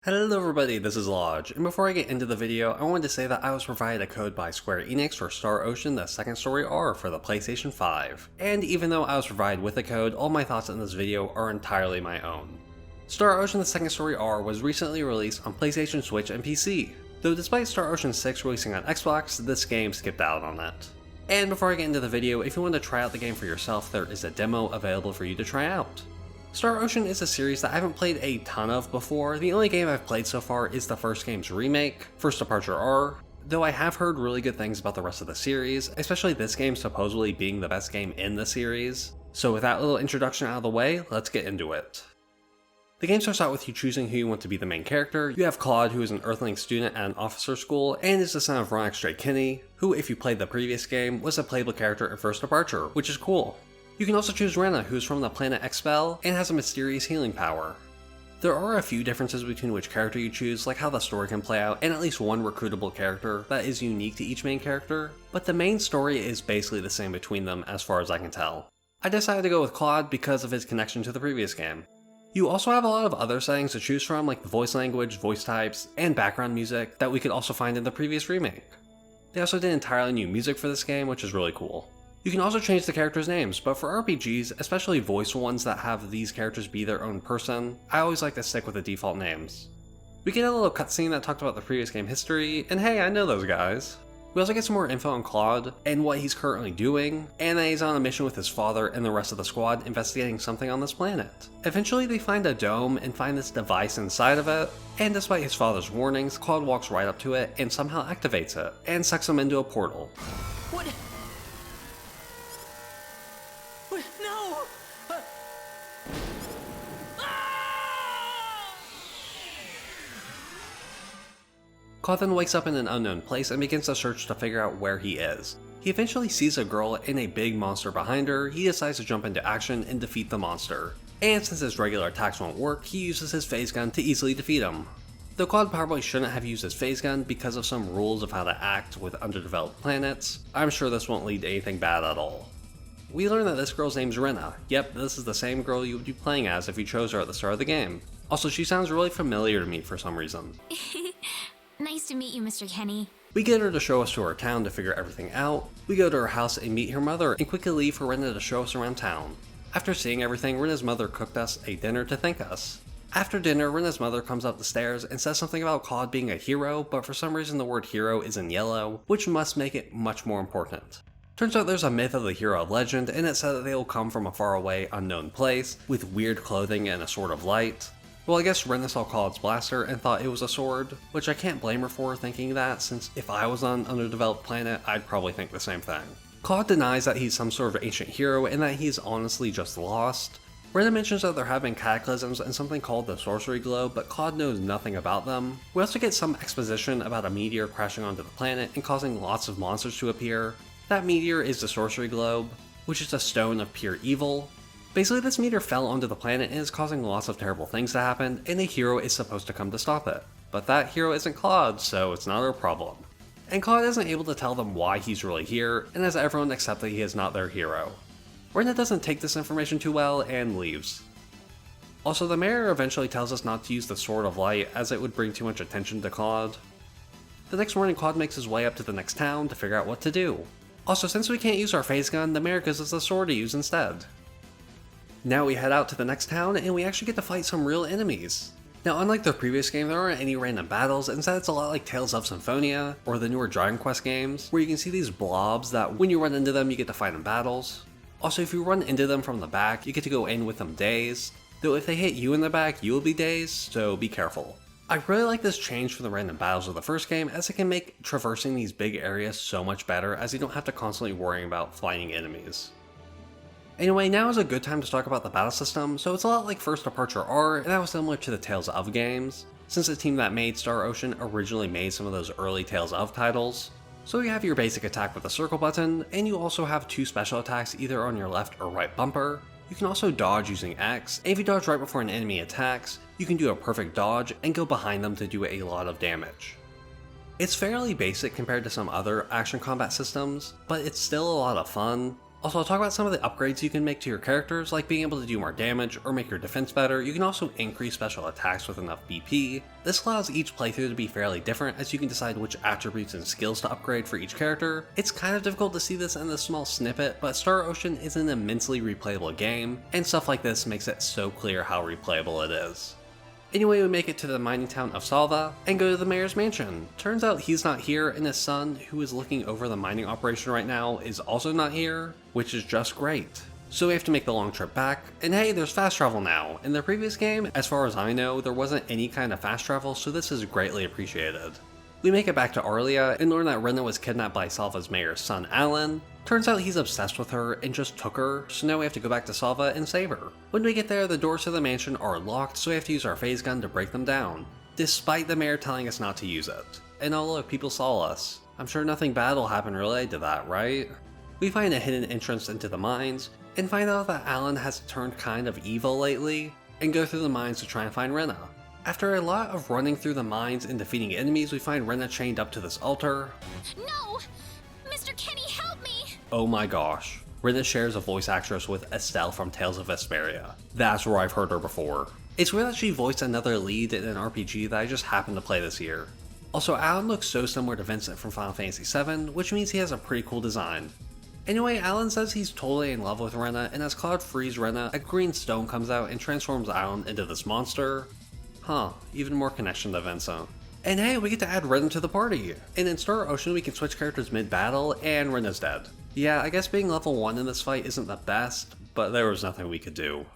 Hello everybody, this is Llodg, and before I get into the video, I wanted to say that I was provided a code by Square Enix for Star Ocean the Second Story R for the PlayStation 5. And even though I was provided with a code, all my thoughts in this video are entirely my own. Star Ocean the Second Story R was recently released on PlayStation, Switch, and PC, though despite Star Ocean 6 releasing on Xbox, this game skipped out on it. And before I get into the video, if you want to try out the game for yourself, there is a demo available for you to try out. Star Ocean is a series that I haven't played a ton of before. The only game I've played so far is the first game's remake, First Departure R, though I have heard really good things about the rest of the series, especially this game supposedly being the best game in the series. So with that little introduction out of the way, let's get into it. The game starts out with you choosing who you want to be the main character. You have Claude, who is an Earthling student at an officer school, and is the son of Ron Stray Kinney, who, if you played the previous game, was a playable character in First Departure, which is cool. You can also choose Rena, who is from the planet Expel, and has a mysterious healing power. There are a few differences between which character you choose, like how the story can play out, and at least one recruitable character that is unique to each main character, but the main story is basically the same between them as far as I can tell. I decided to go with Claude because of his connection to the previous game. You also have a lot of other settings to choose from, like the voice language, voice types, and background music that we could also find in the previous remake. They also did entirely new music for this game, which is really cool. You can also change the characters' names, but for RPGs, especially voiced ones that have these characters be their own person, I always like to stick with the default names. We get a little cutscene that talked about the previous game history, and hey, I know those guys. We also get some more info on Claude, and what he's currently doing, and that he's on a mission with his father and the rest of the squad investigating something on this planet. Eventually they find a dome and find this device inside of it, and despite his father's warnings, Claude walks right up to it and somehow activates it, and sucks him into a portal. What? No! Claude then wakes up in an unknown place and begins to search to figure out where he is. He eventually sees a girl and a big monster behind her. He decides to jump into action and defeat the monster. And since his regular attacks won't work, he uses his phase gun to easily defeat him. Though Claude probably shouldn't have used his phase gun because of some rules of how to act with underdeveloped planets, I'm sure this won't lead to anything bad at all. We learn that this girl's name's Rena. Yep, this is the same girl you would be playing as if you chose her at the start of the game. Also, she sounds really familiar to me for some reason. Nice to meet you, Mr. Kenny. We get her to show us to her town to figure everything out. We go to her house and meet her mother, and quickly leave for Rena to show us around town. After seeing everything, Rena's mother cooked us a dinner to thank us. After dinner, Rena's mother comes up the stairs and says something about Claude being a hero, but for some reason the word hero is in yellow, which must make it much more important. Turns out there's a myth of the hero of legend, and it said that they will come from a faraway, unknown place, with weird clothing and a sword of light. Well, I guess Rena saw Claude's blaster and thought it was a sword, which I can't blame her for thinking that, since if I was on an underdeveloped planet, I'd probably think the same thing. Claude denies that he's some sort of ancient hero and that he's honestly just lost. Rena mentions that there have been cataclysms and something called the Sorcery Globe, but Claude knows nothing about them. We also get some exposition about a meteor crashing onto the planet and causing lots of monsters to appear. That meteor is the Sorcery Globe, which is a stone of pure evil. Basically, this meteor fell onto the planet and is causing lots of terrible things to happen, and a hero is supposed to come to stop it. But that hero isn't Claude, so it's not our problem. And Claude isn't able to tell them why he's really here, and has everyone accept that he is not their hero. Rena doesn't take this information too well and leaves. Also, the mayor eventually tells us not to use the Sword of Light as it would bring too much attention to Claude. The next morning, Claude makes his way up to the next town to figure out what to do. Also, since we can't use our phase gun, the mayor gives us a sword to use instead. Now we head out to the next town and we actually get to fight some real enemies. Now, unlike the previous game, there aren't any random battles. Instead, it's a lot like Tales of Symphonia or the newer Dragon Quest games, where you can see these blobs that when you run into them, you get to fight in battles. Also, if you run into them from the back, you get to go in with them dazed, though if they hit you in the back, you will be dazed, so be careful. I really like this change from the random battles of the first game, as it can make traversing these big areas so much better, as you don't have to constantly worry about fighting enemies. Anyway, now is a good time to talk about the battle system. So it's a lot like First Departure R, and that was similar to the Tales of games, since the team that made Star Ocean originally made some of those early Tales of titles. So you have your basic attack with the circle button, and you also have two special attacks either on your left or right bumper. You can also dodge using X, and if you dodge right before an enemy attacks, you can do a perfect dodge and go behind them to do a lot of damage. It's fairly basic compared to some other action combat systems, but it's still a lot of fun. Also, I'll talk about some of the upgrades you can make to your characters, like being able to do more damage or make your defense better. You can also increase special attacks with enough BP. This allows each playthrough to be fairly different, as you can decide which attributes and skills to upgrade for each character. It's kind of difficult to see this in this small snippet, but Star Ocean is an immensely replayable game, and stuff like this makes it so clear how replayable it is. Anyway, we make it to the mining town of Salva and go to the mayor's mansion. Turns out he's not here, and his son, who is looking over the mining operation right now, is also not here, which is just great. So we have to make the long trip back, and hey, there's fast travel now. In the previous game, as far as I know, there wasn't any kind of fast travel, so this is greatly appreciated. We make it back to Arlia and learn that Rena was kidnapped by Salva's mayor's son, Alan. Turns out he's obsessed with her and just took her, so now we have to go back to Salva and save her. When we get there, the doors to the mansion are locked, so we have to use our phase gun to break them down, despite the mayor telling us not to use it. And oh look, people saw us. I'm sure nothing bad will happen related to that, right? We find a hidden entrance into the mines, and find out that Alan has turned kind of evil lately, and go through the mines to try and find Rena. After a lot of running through the mines and defeating enemies, we find Rena chained up to this altar. No! Mr. Kenny, help me! Oh my gosh. Rena shares a voice actress with Estelle from Tales of Vesperia. That's where I've heard her before. It's weird that she voiced another lead in an RPG that I just happened to play this year. Also, Alan looks so similar to Vincent from Final Fantasy VII, which means he has a pretty cool design. Anyway, Alan says he's totally in love with Rena, and as Cloud frees Rena, a green stone comes out and transforms Alan into this monster. Huh, even more connection to Vincent. And hey, we get to add Rena to the party! And in Star Ocean, we can switch characters mid-battle, and Rena's dead. Yeah, I guess being level 1 in this fight isn't the best, but there was nothing we could do.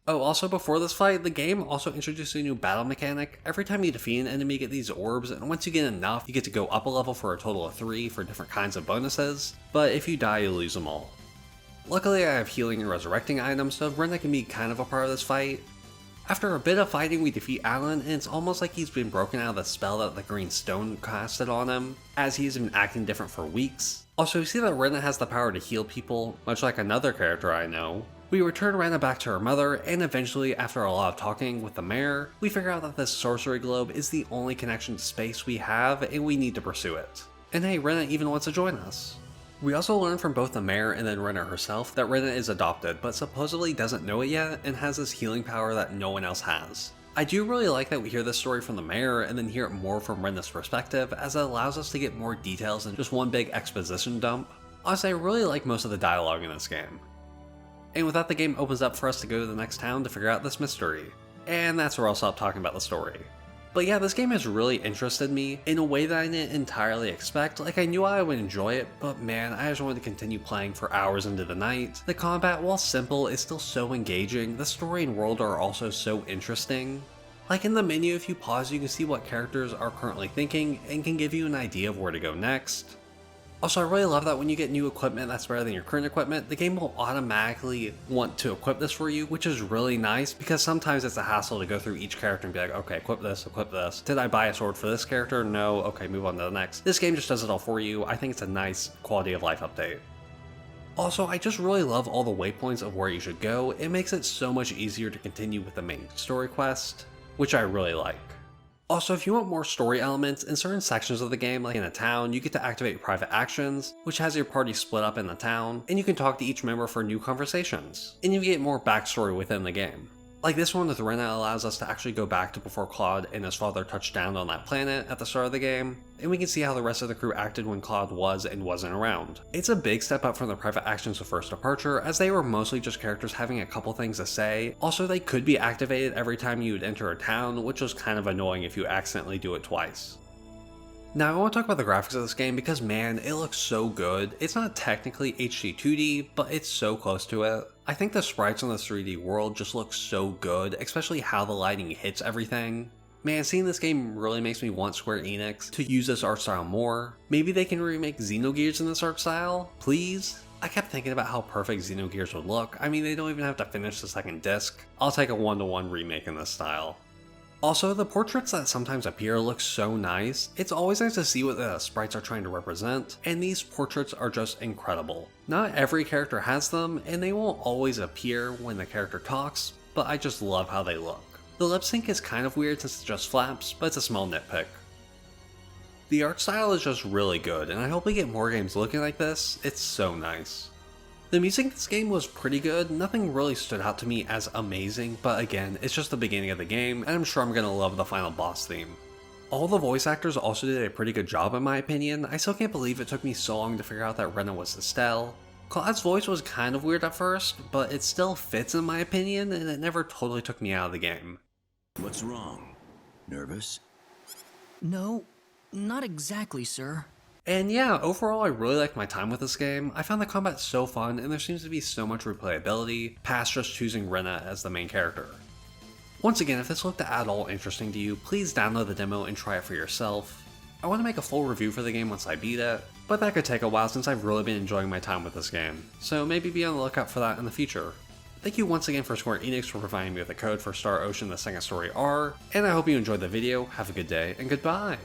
Oh, also before this fight, the game also introduced a new battle mechanic. Every time you defeat an enemy, you get these orbs, and once you get enough, you get to go up a level for a total of 3 for different kinds of bonuses, but if you die, you lose them all. Luckily, I have healing and resurrecting items, so Rena can be kind of a part of this fight. After a bit of fighting, we defeat Alan, and it's almost like he's been broken out of the spell that the green stone casted on him, as he's been acting different for weeks. Also, we see that Rena has the power to heal people, much like another character I know. We return Rena back to her mother, and eventually, after a lot of talking with the mayor, we figure out that this sorcery globe is the only connection to space we have, and we need to pursue it. And hey, Rena even wants to join us. We also learn from both the mayor and then Rena herself that Rena is adopted, but supposedly doesn't know it yet and has this healing power that no one else has. I do really like that we hear this story from the mayor and then hear it more from Rena's perspective, as it allows us to get more details than just one big exposition dump. Honestly, I really like most of the dialogue in this game. And with that, the game opens up for us to go to the next town to figure out this mystery. And that's where I'll stop talking about the story. But yeah, this game has really interested me in a way that I didn't entirely expect. Like, I knew I would enjoy it, but man, I just wanted to continue playing for hours into the night. The combat, while simple, is still so engaging. The story and world are also so interesting. Like in the menu, if you pause, you can see what characters are currently thinking and can give you an idea of where to go next. Also, I really love that when you get new equipment that's better than your current equipment, the game will automatically want to equip this for you, which is really nice because sometimes it's a hassle to go through each character and be like, okay, equip this, equip this. Did I buy a sword for this character? No. Okay, move on to the next. This game just does it all for you. I think it's a nice quality of life update. Also, I just really love all the waypoints of where you should go. It makes it so much easier to continue with the main story quest, which I really like. Also, if you want more story elements, in certain sections of the game, like in a town, you get to activate private actions, which has your party split up in the town, and you can talk to each member for new conversations, and you get more backstory within the game. Like this one with Rena allows us to actually go back to before Claude and his father touched down on that planet at the start of the game, and we can see how the rest of the crew acted when Claude was and wasn't around. It's a big step up from the private actions of First Departure, as they were mostly just characters having a couple things to say. Also, they could be activated every time you would enter a town, which was kind of annoying if you accidentally do it twice. Now I want to talk about the graphics of this game because man, it looks so good. It's not technically HD 2D, but it's so close to it. I think the sprites on this 3D world just look so good, especially how the lighting hits everything. Man, seeing this game really makes me want Square Enix to use this art style more. Maybe they can remake Xenogears in this art style, please? I kept thinking about how perfect Xenogears would look. I mean, they don't even have to finish the second disc. I'll take a 1-to-1 remake in this style. Also, the portraits that sometimes appear look so nice. It's always nice to see what the sprites are trying to represent, and these portraits are just incredible. Not every character has them, and they won't always appear when the character talks, but I just love how they look. The lip sync is kind of weird since it's just flaps, but it's a small nitpick. The art style is just really good, and I hope we get more games looking like this. It's so nice. The music in this game was pretty good, nothing really stood out to me as amazing, but again, it's just the beginning of the game, and I'm sure I'm gonna love the final boss theme. All the voice actors also did a pretty good job in my opinion. I still can't believe it took me so long to figure out that Rena was Estelle. Claude's voice was kind of weird at first, but it still fits in my opinion, and it never totally took me out of the game. What's wrong? Nervous? No, not exactly, sir. And yeah, overall I really liked my time with this game. I found the combat so fun, and there seems to be so much replayability, past just choosing Rena as the main character. Once again, if this looked at all interesting to you, please download the demo and try it for yourself. I want to make a full review for the game once I beat it, but that could take a while since I've really been enjoying my time with this game, so maybe be on the lookout for that in the future. Thank you once again for Square Enix for providing me with the code for Star Ocean: The Second Story R, and I hope you enjoyed the video, have a good day, and goodbye!